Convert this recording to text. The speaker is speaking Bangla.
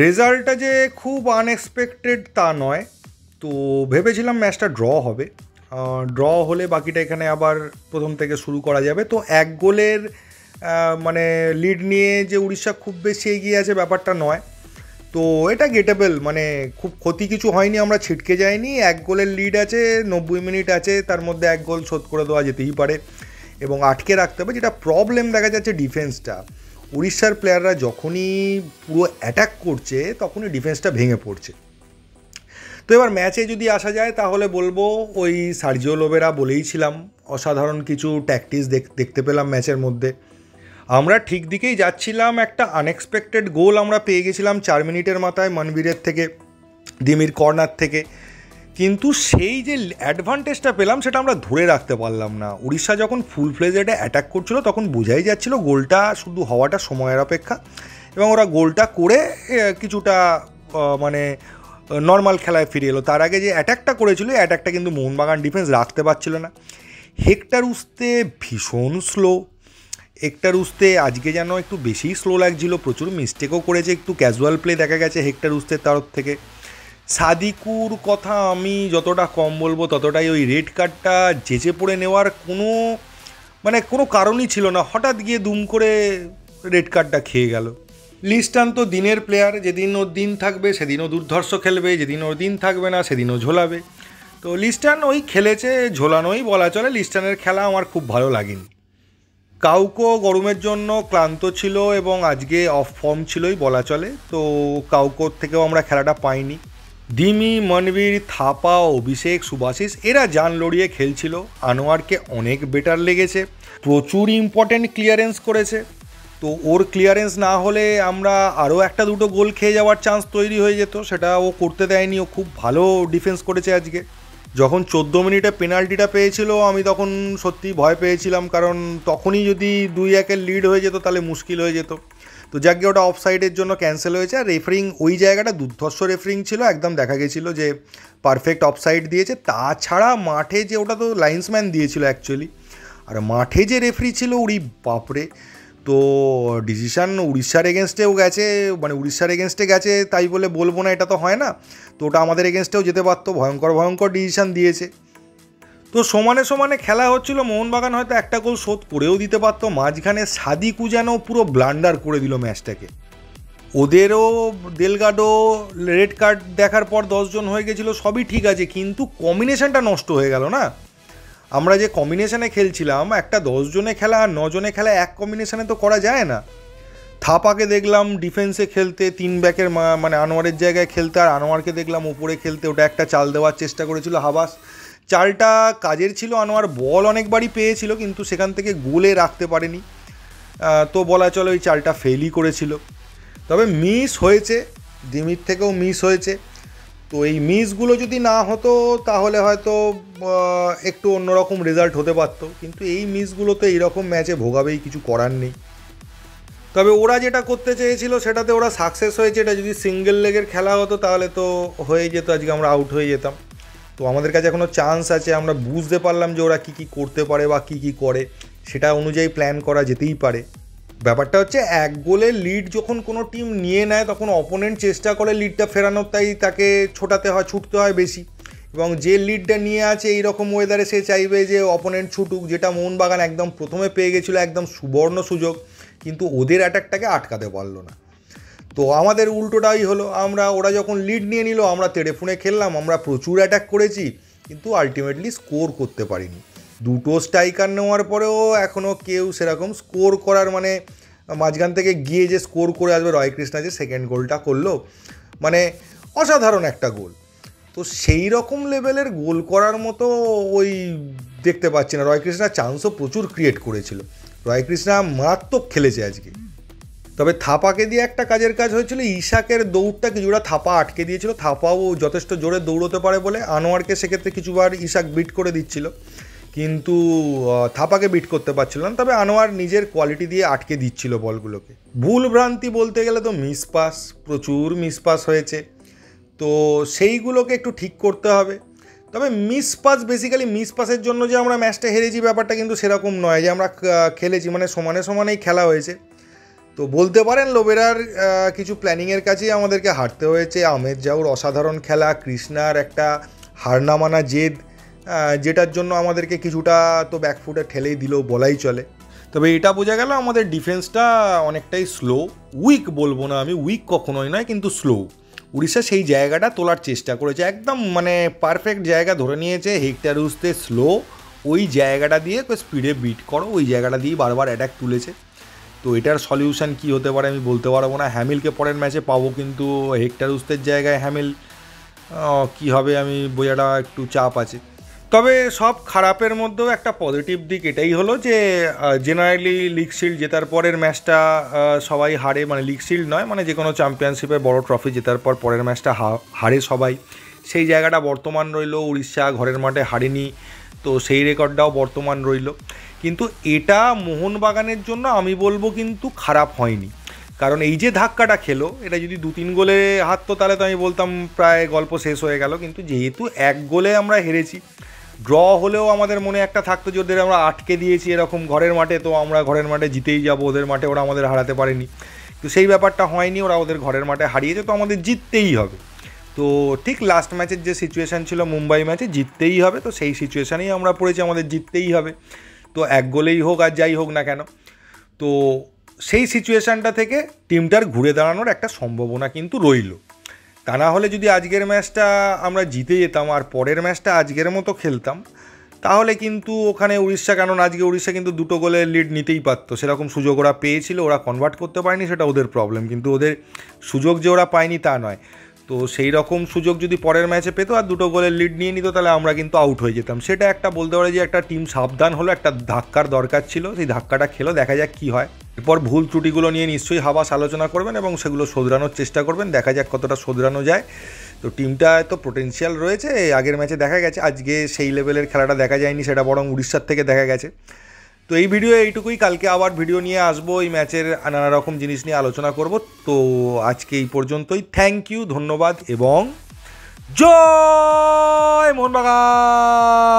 রেজাল্টটা যে খুব আনএক্সপেক্টেড তা নয়। তো ভেবেছিলাম ম্যাচটা ড্র হবে। ড্র হলে বাকিটা এখানে আবার প্রথম থেকে শুরু করা যাবে। তো এক গোলের মানে লিড নিয়ে যে উড়িষ্যা খুব বেশি এগিয়ে আছে ব্যাপারটা নয়। তো এটা গেটেবল, মানে খুব ক্ষতি কিছু হয়নি, আমরা ছিটকে যাইনি। এক গোলের লিড আছে, 90 মিনিট আছে, তার মধ্যে এক গোল শোধ করে দেওয়া যেতেই পারে এবং আটকে রাখতে হবে। যেটা প্রবলেম দেখা যাচ্ছে ডিফেন্সটা, উড়িষ্যার প্লেয়াররা যখনই পুরো অ্যাটাক করছে তখনই ডিফেন্সটা ভেঙে পড়ছে। তো এবার ম্যাচে যদি আসা যায় তাহলে বলবো ওই সার্জিও লোবেরা বলেইছিলাম, অসাধারণ কিছু ট্যাকটিক্স দেখতে পেলাম ম্যাচের মধ্যে। আমরা ঠিক দিকেই যাচ্ছিলাম, একটা আনএক্সপেক্টেড গোল আমরা পেয়ে গেছিলাম 4 মিনিটের মাথায় মনবীরের থেকে, দিমির কর্নার থেকে। কিন্তু সেই যে অ্যাডভান্টেজটা পেলাম সেটা আমরা ধরে রাখতে পারলাম না। উড়িষ্যা যখন ফুল ফ্লেজেডে অ্যাটাক করছিল তখন বোঝাই যাচ্ছিল গোলটা শুধু হওয়াটা সময়ের অপেক্ষা, এবং ওরা গোলটা করে কিছুটা মানে নর্মাল খেলায় ফিরে এলো। তার আগে যে অ্যাটাকটা করেছিল এই অ্যাটাকটা কিন্তু মোহনবাগান ডিফেন্স রাখতে পারছিল না। হেক্টর উস্তে ভীষণ স্লো। হেক্টর উস্তে আজকে যেন একটু বেশিই স্লো লাগছিল, প্রচুর মিস্টেকও করেছে, একটু ক্যাজুয়াল প্লে দেখা গেছে হেক্টর উস্তের তরফ থেকে। সাদিকুর কথা আমি যতটা কম বলবো ততটাই, ওই রেড কার্ডটা জেচে পড়ে নেওয়ার কোনো কারণই ছিল না, হঠাৎ গিয়ে দুম করে রেড কার্ডটা খেয়ে গেল। লিস্টান তো দিনের প্লেয়ার, যেদিন ওর দিন থাকবে সেদিনও দুর্ধর্ষ খেলবে, যেদিন ওর দিন থাকবে না সেদিনও ঝোলাবে। তো লিস্টান ওই খেলেছে, ঝোলানোই বলা চলে। লিস্টানের খেলা আমার খুব ভালো লাগেনি। কাউকো গরমের জন্য ক্লান্ত ছিল এবং আজকে অফ ফর্ম ছিলই বলা চলে। তো কাউকোর থেকেও আমরা খেলাটা পাইনি। দিমি, মনবীর, থাপা, অভিষেক, সুভাশিস এরা জান লড়িয়ে খেলছিল। আনোয়ারকে অনেক বেটার লেগেছে, প্রচুর ইম্পর্টেন্ট ক্লিয়ারেন্স করেছে। তো ওর ক্লিয়ারেন্স না হলে আমরা আরও একটা দুটো গোল খেয়ে যাওয়ার চান্স তৈরি হয়ে যেত, সেটা ও করতে দেয়নি। ও খুব ভালো ডিফেন্স করেছে আজকে। যখন 14 মিনিটে পেনাল্টিটা পেয়েছিল আমি তখন সত্যি ভয় পেয়েছিলাম, কারণ তখনই যদি 2-1 লিড হয়ে যেত তাহলে মুশকিল হয়ে যেত। তো যাকে ওটা অফসাইডের জন্য ক্যান্সেল হয়েছে। আর রেফারিং ওই জায়গাটা দুর্ধর্ষ রেফারিং ছিল, একদম দেখা গেছিলো যে পারফেক্ট অফসাইড দিয়েছে। তাছাড়া মাঠে যে ওটা তো লাইন্সম্যান দিয়েছিল অ্যাকচুয়ালি, আর মাঠে যে রেফারি ছিল উড়ি বাপরে। তো ডিসিশান উড়িষ্যার এগেনস্টেও গেছে, মানে উড়িষ্যার এগেনস্টে গেছে তাই বলে বলবো না, এটা তো হয় না। তো ওটা আমাদের এগেনস্টেও যেতে পারতো, ভয়ঙ্কর ভয়ঙ্কর ডিসিশান দিয়েছে। তো সমানে সমানে খেলা হচ্ছিল, মোহনবাগান হয়তো একটা গোল শোধ করেও দিতে পারতো। মাঝখানে সাদিকু যেন পুরো ব্লান্ডার করে দিল ম্যাচটাকে। ওদেরও দেলগাডো রেড কার্ড দেখার পর 10 জন হয়ে গেছিলো, সবই ঠিক আছে, কিন্তু কম্বিনেশনটা নষ্ট হয়ে গেল না। আমরা যে কম্বিনেশনে খেলছিলাম, একটা 10 জনে খেলা আর 9 জনে খেলা এক কম্বিনেশনে তো করা যায় না। থাপাকে দেখলাম ডিফেন্সে খেলতে, 3 ব্যাকের মানে আনোয়ারের জায়গায় খেলতে, আর আনোয়ারকে দেখলাম উপরে খেলতে। ওটা একটা চাল দেওয়ার চেষ্টা করেছিল হাবাস, চালটা কাজের ছিল। আনোয়ার বল অনেকবারই পেয়েছিল কিন্তু সেখান থেকে গোলে রাখতে পারেনি। তো বলা চলে ওই চালটা ফেলই করেছিল। তবে মিস হয়েছে, দিমির থেকেও মিস হয়েছে। তো এই মিসগুলো যদি না হতো তাহলে হয়তো একটু অন্যরকম রেজাল্ট হতে পারতো, কিন্তু এই মিসগুলো তো এইরকম ম্যাচে ভোগাবেই, কিছু করার নেই। তবে ওরা যেটা করতে চেয়েছিল সেটাতে ওরা সাকসেস হয়েছে। এটা যদি সিঙ্গেল লেগের খেলা হতো তাহলে তো হয়ে যেত, আজকে আমরা আউট হয়ে যেতাম। তো আমাদের কাছে এখনও চান্স আছে, আমরা বুঝতে পারলাম যে ওরা কী কী করতে পারে বা কী কী করে, সেটা অনুযায়ী প্ল্যান করা যেতেই পারে। ব্যাপারটা হচ্ছে এক গোলের লিড যখন কোনো টিম নিয়ে নেয় তখন অপোনেন্ট চেষ্টা করে লিডটা ফেরানোর, তাই তাকে ছোটাতে হয়, ছুটতে হয় বেশি। এবং যে লিডটা নিয়ে আছে এইরকম ওয়েদারে সে চাইবে যে অপোনেন্ট ছুটুক, যেটা মোহনবাগান একদম প্রথমে পেয়ে গেছিলো, একদম সুবর্ণ সুযোগ, কিন্তু ওদের অ্যাটাকটাকে আটকাতে পারলো না। তো আমাদের উল্টোটাই হলো, ওরা যখন লিড নিয়ে নিল আমরা তেড়েফুনে খেললাম, আমরা প্রচুর অ্যাটাক করেছি কিন্তু আলটিমেটলি স্কোর করতে পারিনি। দুটো স্ট্রাইকার নেওয়ার পরেও এখনও কেউ সেরকম স্কোর করার মাঝখান থেকে গিয়ে যে স্কোর করে আসবে। রয়কৃষ্ণা যে সেকেন্ড গোলটা করলো, অসাধারণ একটা গোল। তো সেই রকম লেভেলের গোল করার মতো ওই দেখতে পাচ্ছি না। রয়কৃষ্ণা চান্সও প্রচুর ক্রিয়েট করেছিল, রয়কৃষ্ণা মারাত্মক খেলেছে আজকে। তবে থাপাকে দিয়ে একটা কাজের কাজ হয়েছিল, ইশাকের দৌড়টা কিছুটা থাপা আটকে দিয়েছিল। থাপাও যথেষ্ট জোরে দৌড়তে পারে বলে আনোয়ারকে সেক্ষেত্রে কিছুবার ইশাক বিট করে দিচ্ছিল, কিন্তু থাপাকে বিট করতে পারছিল না। তবে আনোয়ার নিজের কোয়ালিটি দিয়ে আটকে দিচ্ছিল বলগুলোকে। ভুল ভ্রান্তি বলতে গেলে তো মিসপাস, প্রচুর মিসপাস হয়েছে, তো সেইগুলোকে একটু ঠিক করতে হবে। তবে বেসিক্যালি মিসপাসের জন্য যে আমরা ম্যাচটা হেরেছি ব্যাপারটা কিন্তু সেরকম নয়, যে আমরা খেলেছি, সমানে সমানেই খেলা হয়েছে। তো বলতে পারেন লোবেরার কিছু প্ল্যানিংয়ের কাছেই আমাদেরকে হারতে হয়েছে। আমেদ জাউর অসাধারণ খেলা, কৃষ্ণার একটা হার না মানা জেদ, যেটার জন্য আমাদেরকে কিছুটা তো ব্যাকফুটে ঠেলেই দিলেও বলাই চলে। তবে এটা বোঝা গেল আমাদের ডিফেন্সটা অনেকটাই স্লো, উইক বলবো না আমি, উইক কখনোই নয়, কিন্তু স্লো। উড়িষ্যা সেই জায়গাটা তোলার চেষ্টা করেছে, একদম মানে পারফেক্ট জায়গা ধরে নিয়েছে। হেক্টর রুসতে স্লো, ওই জায়গাটা দিয়ে স্পিডে বিট করো, ওই জায়গাটা দিয়ে বারবার অ্যাটাক তুলেছে। তো এটার সলিউশন কী হতে পারে আমি বলতে পারবো না। হ্যামিলকে পরের ম্যাচে পাবো, কিন্তু হেক্টর রুসতের জায়গায় হ্যামিল কী হবে আমি বোঝাটা একটু চাপ আছে। তবে সব খারাপের মধ্যেও একটা পজিটিভ দিক এটাই হলো যে জেনারেলি লিগ শিল্ড জেতার পরের ম্যাচটা সবাই হারে, মানে লিগ শিল্ড নয়, মানে যে কোনো চ্যাম্পিয়নশিপে বড় ট্রফি জেতার পর পরের ম্যাচটা হারে সবাই। সেই জায়গাটা বর্তমান রইল, উড়িষ্যা ঘরের মাঠে হারেনি, তো সেই রেকর্ডটাও বর্তমান রইল। কিন্তু এটা মোহনবাগানের জন্য আমি বলবো কিন্তু খারাপ হয়নি, কারণ এই যে ধাক্কাটা খেলো, এটা যদি 2-3 গোলে হারতো তাহলে তো আমি বলতাম প্রায় গল্প শেষ হয়ে গেল। কিন্তু যেহেতু 1 গোলে আমরা হেরেছি, ড্র হলেও আমাদের মনে একটা থাকতো যে ওদের আমরা আটকে দিয়েছি এরকম ঘরের মাঠে, তো আমরা ঘরের মাঠে জিতেই যাব, ওদের মাঠে ওরা আমাদের হারাতে পারেনি। তো সেই ব্যাপারটা হয়নি, ওরা ওদের ঘরের মাঠে হারিয়েছে, তো আমাদের জিততেই হবে। তো ঠিক লাস্ট ম্যাচের যে সিচুয়েশান ছিল মুম্বাই ম্যাচে, জিততেই হবে, তো সেই সিচুয়েশানেই আমরা পড়েছি, আমাদের জিততেই হবে। তো 1 গোলেই হোক আর যাই হোক না কেন, তো সেই সিচুয়েশানটা থেকে টিমটার ঘুরে দাঁড়ানোর একটা সম্ভাবনা কিন্তু রইল। তা না হলে যদি আজকের ম্যাচটা আমরা জিতে যেতাম আর পরের ম্যাচটা আজকের মতো খেলতাম, তাহলে কিন্তু ওখানে উড়িষ্যা, কারণ আজকে উড়িষ্যা কিন্তু 2 গোলের লিড নিতেই পারতো, সেরকম সুযোগ ওরা পেয়েছিল, ওরা কনভার্ট করতে পারেনি, সেটা ওদের প্রবলেম। কিন্তু ওদের সুযোগ যে ওরা পায়নি তা নয়, তো সেই রকম সুযোগ যদি পরের ম্যাচে পেতো আর 2 গোলের লিড নিয়ে নিত, তাহলে আমরা কিন্তু আউট হয়ে যেতাম। সেটা একটা বলতে পারে যে একটা টিম সাবধান হলো, একটা ধাক্কার দরকার ছিল, সেই ধাক্কাটা খেলো, দেখা যাক কী হয়। এরপর ভুল ত্রুটিগুলো নিয়ে নিশ্চয়ই হাবাস আলোচনা করবেন এবং সেগুলো শোধরানোর চেষ্টা করবেন, দেখা যাক কতটা শোধরানো যায়। তো টিমটায় তো পোটেনশিয়াল রয়েছে, আগের ম্যাচে দেখা গেছে, আজকে সেই লেভেলের খেলাটা দেখা যায়নি, সেটা বরং উড়িষ্যার থেকে দেখা গেছে। তো এই ভিডিও এইটুকুই, কালকে আবার ভিডিও নিয়ে আসবো, এই ম্যাচের নানা রকম জিনিস নিয়ে আলোচনা করব। তো আজকে এই পর্যন্তই, থ্যাংক ইউ, ধন্যবাদ এবং জয় মোহনবাগান।